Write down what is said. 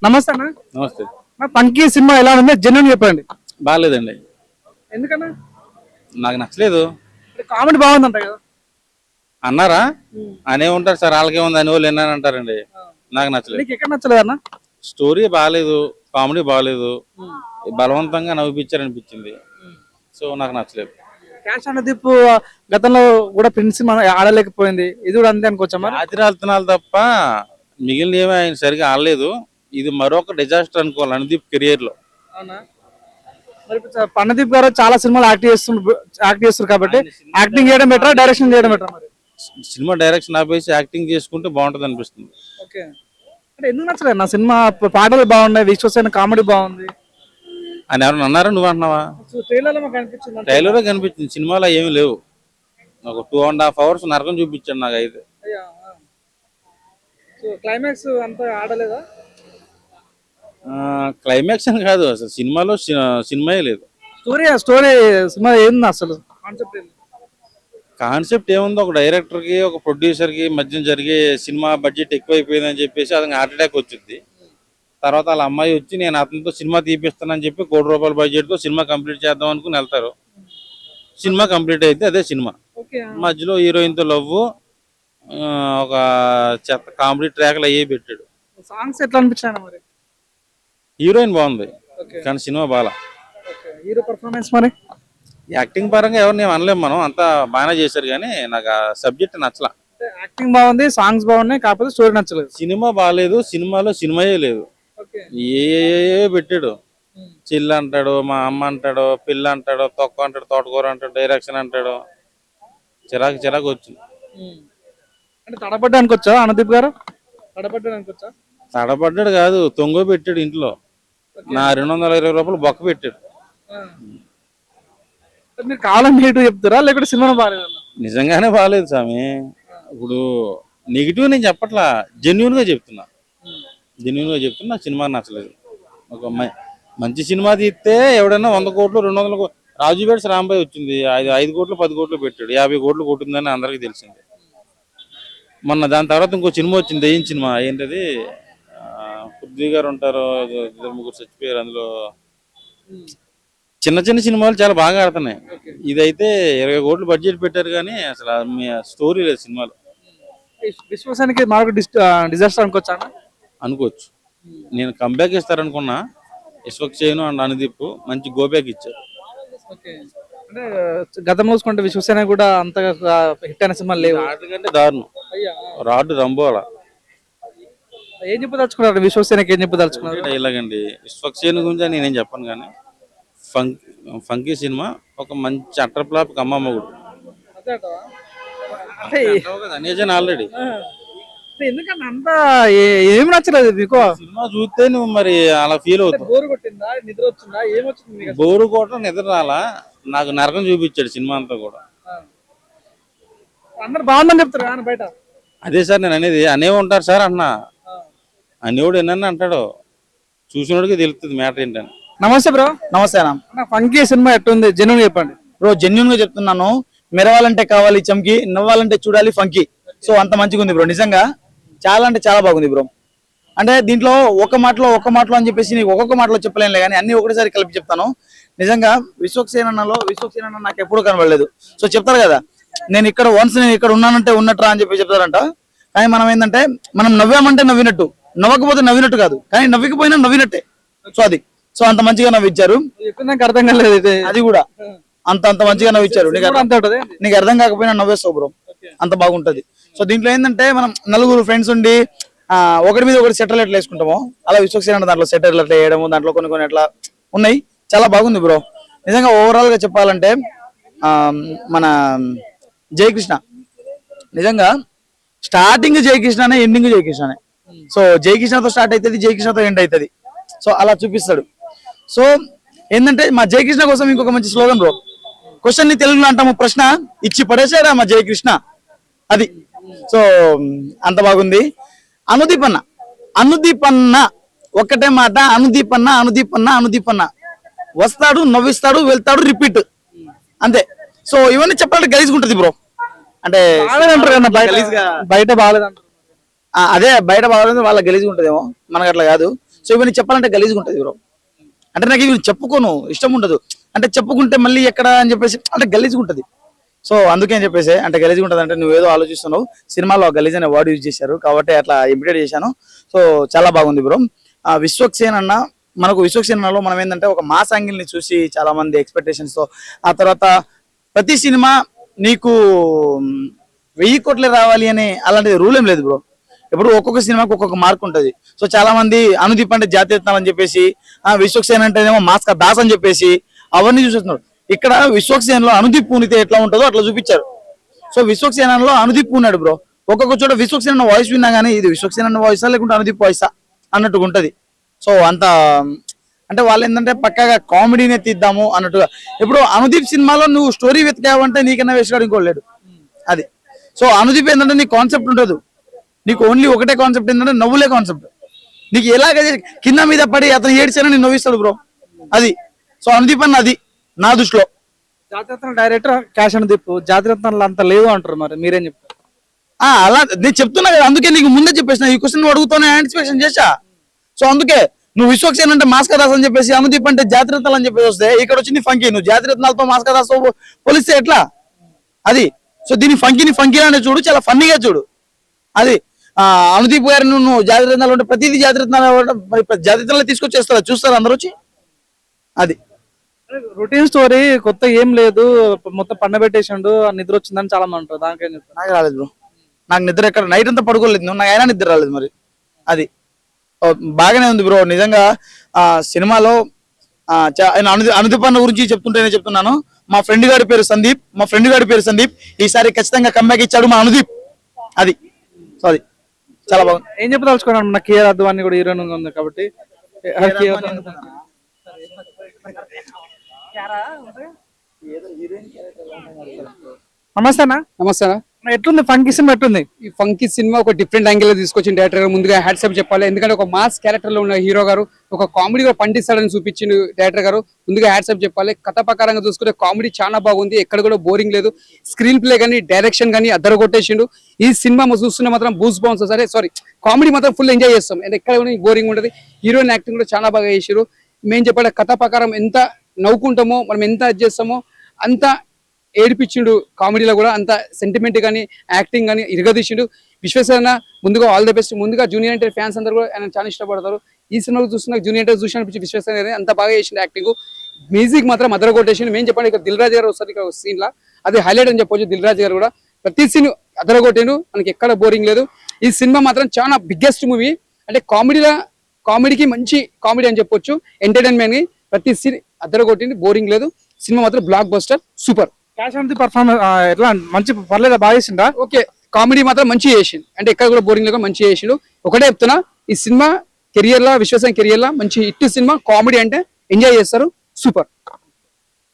నమస్తే అన్న. నమస్తే. పంకీ సినిమా ఎలా ఉంది జెన్యున్ చెప్పండి. బాగాలేదండి, ఎందుకన్నా? నాకు నచ్చలేదు. కామెడీ బాగుందంట కదా అన్నారా? అనే ఉంటారు సార్, వాళ్ళకే ఉంది అని వాళ్ళు ఎన్న అంటారండి. నాకు నచ్చలేదు. నీకు ఎక్కడ నచ్చలేదు అన్న? స్టోరీ బాగాలేదు, కామెడీ బాగాలేదు, బలవంతంగా నవ్విపించారనిపించింది. సో నాకు నచ్చలేదు. క్యాష్ అనుదీప్ గతంలో కూడా ప్రిన్స్ ఆడలేకపోయింది, ఇది కూడా అంతే అనుకోవచ్చా మరి? రాత్రి వెళ్తున్నాను తప్ప మిగిలిన ఏమీ ఆయన సరిగా ఆడలేదు. ఇది మరొక డిజాస్టర్ అనుకోవాలి అనుదీప్ కెరియర్ లో. అవునా? మరి పన్నదీప్ గారు చాలా సినిమాలు యాక్ట్ చేస్తారు కాబట్టి యాక్టింగ్ చేయడం బెటరా, డైరెక్షన్ చేయడం బెటరా? మరి సినిమా డైరెక్షన్ ఆపేసి యాక్టింగ్ చేసుకుంటే బాగుంటది అనిపిస్తుంది. ఓకే, అంటే ఎందుకు నచ్చలేదు నా సినిమా? పాటలు బాగున్నాయి, విశ్వసైన కామెడీ బాగుంది అని ఎవరైనా అన్నారా? నువ్వు అంటున్నావా? ట్రైలర్ కనిపించింది, సినిమాలో ఏమీ లేవు. ఒక 2.5 hours నరకం చూపించాడు నాకు అయితే. క్లైమాక్స్ అంతా ఆడలేదా? క్లైమాక్స్ అని కాదు, అసలు సినిమాలో సినిమాయే లేదు. స్టోరీ సినిమా ఏంది అసలు? కాన్సెప్ట్ ఏముంది, ఒక డైరెక్టర్ కి ఒక ప్రొడ్యూసర్ కి మధ్య జరిగే సినిమా బడ్జెట్ ఎక్కువైపోయిందని చెప్పేసి అతనికి హార్ట్ అటాక్ వచ్చింది. తర్వాత వాళ్ళ అమ్మాయి వచ్చి నేను అతనితో సినిమా తీపిస్తానని చెప్పి ₹1 కోటి బడ్జెట్ తో సినిమా కంప్లీట్ చేద్దాం అనుకుని వెళ్తారు. సినిమా కంప్లీట్ అయితే అదే సినిమా. మధ్యలో హీరోయిన్ తో లవ్, ఒక చెత్త కామెడీ ట్రాక్లు అయ్యి పెట్టాడు. సాంగ్స్ ఎట్లా అనిపించాను మరి? హీరోయిన్ బాగుంది కానీ సినిమా బాగా. హీరో పర్ఫార్మెన్స్ మరి యాక్టింగ్ పరంగా ఎవరిని అనలేము మనం, అంతా బాగానే చేశారు కానీ నాకు ఆ సబ్జెక్ట్ నచ్చలా. యాక్టింగ్ బాగుంది, సాంగ్స్ బాగున్నాయి, కాకపోతే స్టోరీ నచ్చలేదు. సినిమా బాగాలేదు, సినిమాలో సినిమాయే లేదు. ఏ పెట్టాడు, చిల్లు అంటాడు, మా అమ్మ అంటాడు, పిల్ల అంటాడు, తొక్క అంటాడు, తోటకూర అంటాడు, డైరెక్షన్ అంటాడు, చిరాకు వచ్చింది. అంటే తడబడ్డానికి వచ్చా అనుదీప్ గారు? తడబడ్డాడు కాదు, తొంగ పెట్టాడు ఇంట్లో. నా ₹220 బొక్క పెట్టాడు. మీరు కాలం నెగిటివ్ చెప్తారా లేకపోతే సినిమా బాగాలేదు? నిజంగానే బాగాలేదు స్వామి. ఇప్పుడు నెగిటివ్ నేను చెప్పట్లా, జెన్యున్ గా చెప్తున్నా. సినిమా నచ్చలేదు. ఒక మంచి సినిమా తీస్తే ఎవడైనా 100 కోట్లు 200 కోట్లు. రాజువేడ్స్ రాంబాయ్ వచ్చింది, 5 కోట్లు 10 కోట్లు పెట్టాడు, 50 కోట్లు కొట్టిందని అందరికి తెలిసింది. మొన్న దాని తర్వాత ఇంకో సినిమా వచ్చింది, దెయ్యం సినిమా. ఏంటది, పృథ్వీ గారు ఉంటారు, 2-3 చచ్చిపోయారు అందులో. చిన్న సినిమాలు చాలా బాగా ఆడుతున్నాయి. ఇదైతే 20 కోట్లు బడ్జెట్ పెట్టారు కానీ అసలు స్టోరీ లేదు సినిమాలో. విశ్వాసానికి మరొక డిజాస్టర్ అనుకోవచ్చా? అనుకోవచ్చు. నేను కంబ్యాక్ ఇస్తారనుకున్నా, విశ్వక్సేన్ అండ్ అనుదీప్ మంచి గోబ్యాక్ ఇచ్చారు. అంటే గతం చూసుకుంటే విశ్వసేన కూడా అంతగా హిట్ అయిన సినిమా లేవు. వాటికంటే దారుణం రాడ్ రంబోలా. ఏం చెప్పదలుచుకున్నారు విశ్వసేనకి? ఏం చెప్పదలుచుకున్నారు? ఇలాగండి, విశ్వక్సేన్ గురించి నేనేం చెప్పను కానీ ఫంకీ సినిమా ఒక మంచి అట్టర్ ఫ్లాప్ కమ్మమ్మగుడు అనేజన్ ఆల్రెడీ. ఎందుకంటే అంతా ఏం నచ్చలేదు మీకు సినిమా చూస్తే? నువ్వు మరి అలా ఫీల్ అవుతావు. బోరు కొట్టిందా, నిద్ర వచ్చిందా, ఏమొచ్చింది? బోరు కొట్టడం, నిద్ర రాలా, నాకు నరకం చూపించాడు సినిమా అంతా కూడా. అందరు బాగుందని చెప్తారు కానీ బయట. అదే సార్ నేను అనేది, అనే ఉంటారు సార్ అన్నా. అనేవాడు ఎన్న అంటాడు, చూసినోడికి తెలుస్తుంది మ్యాటర్ ఏంటని. నమస్తే బ్రో. నమస్తే అన్న. ఫంకీ సినిమా ఎట్టుంది జెన్యూన్ చెప్పండి బ్రో. జెన్యూన్ గా చెప్తున్నాను, మెరవాలంటే కావాలి చమ్కి, నవ్వాలంటే చూడాలి ఫంకీ. సో అంత మంచిగా ఉంది బ్రో, నిజంగా చాలా అంటే చాలా బాగుంది బ్రో. అంటే దీంట్లో ఒక మాటలో అని చెప్పేసి నీకు ఒక్కొక్క మాటలో చెప్పలేనులే కానీ అన్ని ఒకటిసారి కలిపి చెప్తాను. నిజంగా విశ్వక్సేన నాకు ఎప్పుడు కనబడలేదు. సో చెప్తారు కదా, నేను ఇక్కడ ఉన్నానంటే ఉన్నట్రా అని చెప్పి చెప్తారంట. కానీ మనం ఏంటంటే, మనం నవ్వామంటే నవ్వినట్టు, నవ్వకపోతే నవ్వినట్టు కాదు, కానీ నవ్వికపోయినా నవ్వినట్టే. సో అంత మంచిగా నవ్విచ్చారు. అర్థం కాలేదు అది కూడా, అంత మంచిగా నవ్విచ్చారు. నీకు అర్థం కాకపోయినా నవ్వేస్తావు బ్రో, అంత బాగుంటది. సో దీంట్లో ఏంటంటే, మనం నలుగురు ఫ్రెండ్స్ ఉండి ఒకటి మీద ఒకటి సెటిల్ ఎట్లా వేసుకుంటామో, అలా విశ్వక్సేన దాంట్లో సెటిల్ ఎట్లా వేయడము, దాంట్లో కొన్ని ఎట్లా ఉన్నాయి, చాలా బాగుంది బ్రో. నిజంగా ఓవరాల్ గా చెప్పాలంటే మన జయకృష్ణ నిజంగా స్టార్టింగ్ జయకృష్ణనే, ఎండింగ్ జయకృష్ణనే. సో జయకృష్ణతో స్టార్ట్ అవుతుంది, జయకృష్ణతో ఎండ్ అవుతుంది. సో అలా చూపిస్తాడు. సో ఏంటంటే, మా జయకృష్ణ కోసం ఇంకొక మంచి స్లోగన్ బ్రో. క్వశ్చన్ ని తెలుగులో అంటాము, ప్రశ్న ఇచ్చి పడేసాడా మా జయకృష్ణ, అది. సో అంత బాగుంది. అనుదీప్ అన్న ఒక్కటే మాట, అనుదీప్ అన్న వస్తాడు, నవ్విస్తాడు, వెళ్తాడు, రిపీట్, అంతే. సో ఇవన్నీ చెప్పాలంటే గలీజ్గుంటది బ్రో. అంటే బయట బాగాలేదు. అదే బయట బాగాలేదు, వాళ్ళ గలీజ్గా ఉంటదేమో, మనకు అట్లా కాదు. సో ఇవన్నీ చెప్పాలంటే గలీజ్గా ఉంటుంది బ్రో. అంటే నాకు ఇవి చెప్పుకోను, ఇష్టం ఉండదు. అంటే చెప్పుకుంటే మళ్ళీ ఎక్కడ అని చెప్పేసి అంటే గలీజ్గా ఉంటుంది. సో అందుకే అని చెప్పేసి అంటే గలీజ్గా ఉంటుంది అంటే నువ్వేదో ఆలోచిస్తున్నావు, సినిమాలో గలీజ్ అనే వర్డ్ యూజ్ చేశారు కాబట్టి అట్లా ఇమిటేట్ చేశాను. సో చాలా బాగుంది బ్రో. విశ్వక్సేన్ అన్న, మనకు విశ్వక్సేనలో మనం ఏంటంటే ఒక మాస్ యాంగిల్ ని చూసి చాలా మంది ఎక్స్పెక్టేషన్స్ తో, ఆ తర్వాత ప్రతి సినిమా నీకు 1000 కోట్లే రావాలి అని అలాంటి రూల్ ఏం లేదు బ్రో. ఇప్పుడు ఒక్కొక్క సినిమాకి ఒక్కొక్క మార్క్ ఉంటుంది. సో చాలా మంది అనుదీప్ అంటే జాతీయత్నాలు అని చెప్పేసి, విశ్వక్సేన్ అంటేనేమో మాస్కా దాస్ అని చెప్పేసి అవన్నీ చూసేస్తున్నారు. ఇక్కడ విశ్వక్సేనలో అనుదీప్ పూనితే ఎట్లా ఉంటుందో అట్లా చూపించారు. సో విశ్వక్సేనలో అనుదీప్ పూనాడు బ్రో. ఒక్కొక్క చోట విశ్వక్సేన వాయిస్ విన్నా కానీ ఇది విశ్వక్సేన వాయిసా లేకుంటే అనుదీప్ వాయిసా అన్నట్టుగా ఉంటది. సో అంత అంటే వాళ్ళు ఏంటంటే పక్కాగా కామెడీనే తీద్దాము అన్నట్టుగా. ఇప్పుడు అనుదీప్ సినిమాలో నువ్వు స్టోరీ వెతికావంటే నీకన్నా వేసుకాడు ఇంకోలేడు అది. సో అనుదీప్ ఏంటంటే నీ కాన్సెప్ట్ ఉండదు, నీకు ఓన్లీ ఒకటే కాన్సెప్ట్ ఏంటంటే నవ్వులే కాన్సెప్ట్. నీకు ఎలాగ కింద మీద పడి అతను ఏడ్చానని నేను నవ్విస్తాడు బ్రో అది. సో అనుదీప్ అన్న అది నా దృష్టిలో. జాతిరత్న డైరెక్టర్ క్యాష్ అనుదీప్, జాతిరత్నాలు అంత లేదు అంటారు, మరి మీరేం చెప్తారు? అలా నేను చెప్తున్నా కదా, అందుకే నీకు ముందే చెప్పేసిన ఈ క్వశ్చన్ అడుగుతానే యాంటిసిపేషన్ చేశా. సో అందుకే నువ్వు విశ్వక్సేన్ అంటే మాస్కా దాస్ అని చెప్పేసి, అనుదీప్ అంటే జాతిరత్నాలు అని చెప్పేసి వస్తే ఇక్కడ వచ్చింది ఫంకీ. నువ్వు జాతిరత్నాలతో మాస్కా దాస్ పోలిస్తే ఎట్లా అది? సో దీని ఫంకీనే చూడు, చాలా ఫన్నీగా చూడు అది. అనుదీప్ గారు నువ్వు జాతిరత్నాలు అంటే ప్రతిదీ జాతిరత్నాలు తీసుకొచ్చేస్తారా, చూస్తారా అందరూ వచ్చి అది. రొటీన్ స్టోరీ కొత్త ఏం లేదు, మొత్తం పండబెట్టేసిండు, నిద్ర వచ్చిందని చాలా మంది అంటారు. దానికేం చెప్తారు? నాకు రాలేదు బ్రో, నాకు నిద్ర ఎక్కడ నైట్ అంతా పడుకోలేదు, నాకు అయినా నిద్ర రాలేదు మరి అది. బాగానే ఉంది బ్రో నిజంగా. సినిమాలో అనుదీప్ అన్న గురించి చెప్తుంటేనే చెప్తున్నాను. మా ఫ్రెండ్ గారి పేరు సందీప్, ఈసారి ఖచ్చితంగా కంబ్యాక్ ఇచ్చాడు మా అనుదీప్ అది. సో అది చాలా బాగుంది. ఏం చెప్పదలుచుకున్నాను, మన కేఆర్ అద్వాని కూడా హీరోయిన్ ఉంది కాబట్టి. నమస్తే అన్న. నమస్తే అన్న. ఎట్లుంది ఫంకీ సినిమా, ఎట్లుంది? ఈ ఫంకీ సినిమా ఒక డిఫరెంట్ యాంగిల్ లో తీసుకొచ్చిన డైరెక్టర్ గారు ముందుగా హ్యాట్సాప్ చెప్పాలి. ఎందుకంటే ఒక మాస్ క్యారెక్టర్ లో ఉన్న హీరో గారు ఒక కామెడీ కూడా పండిస్తాడని చూపించిన డైరెక్టర్ గారు ముందుగా హ్యాట్సాప్ చెప్పాలి. కథ ప్రకారంగా చూసుకుంటే కామెడీ చాలా బాగుంది, ఎక్కడ కూడా బోరింగ్ లేదు. స్క్రీన్ ప్లే కానీ డైరెక్షన్ కానీ అద్దరు కొట్టేసిండు. ఈ సినిమా చూస్తున్న మాత్రం బూస్ బౌన్స్ కామెడీ మాత్రం ఫుల్ ఎంజాయ్ చేస్తాం, ఎక్కడ కూడా బోరింగ్ ఉండదు. హీరోయిన్ యాక్టింగ్ కూడా చాలా బాగా చేసారు. మేము చెప్పాలి కథ ప్రకారం ఎంత నవ్వుకుంటామో, మనం ఎంత అది చేస్తామో అంత ఏడిపించిండు. కామెడీలో కూడా అంత సెంటిమెంట్ కానీ యాక్టింగ్ కానీ ఇరగదీసిండు. విశ్వసేన ముందుగా ఆల్ ద బెస్ట్. ముందుగా జూనియర్ ఎన్టీఆర్ ఫ్యాన్స్ అందరూ కూడా ఆయన చాలా ఇష్టపడతారు. ఈ సినిమాలో చూస్తున్న జూనియర్ ఎన్టీఆర్ చూసి అనిపించి విశ్వసేన అంత బాగా చేసిండు యాక్టింగ్. మ్యూజిక్ మాత్రం అదర కొట్టేసిండు. మేము చెప్పండి ఇక్కడ దిల్ రాజు గారు వస్తారు ఇక్కడ సీన్ లా, అది హైలైట్ అని చెప్పొచ్చు. దిల్ రాజు గారు కూడా ప్రతి సీన్ అదర కొట్టిండు, మనకి ఎక్కడ బోరింగ్ లేదు. ఈ సినిమా మాత్రం చాలా బిగ్గెస్ట్ మూవీ, అంటే కామెడీకి మంచి కామెడీ అని చెప్పొచ్చు. ఎంటర్టైన్మెంట్ కి ప్రతి సీన్ అద్దరు కొట్టింది, బోరింగ్ లేదు. సినిమా మాత్రం block buster, super. Cash Anudeep performance ఎట్లా, మంచి పర్లేదా, బాగా చేసిందా? ఓకే, కామెడీ మాత్రం మంచి చేసిండు, అంటే ఎక్కడ కూడా బోరింగ్ లేక మంచి చేసిండు. ఒకటే చెప్తున్నా, ఈ సినిమా కెరియర్ లా, విశ్వసేన కెరియర్ లా మంచి హిట్ సినిమా. కామెడీ అంటే ఎంజాయ్ చేస్తారు, సూపర్.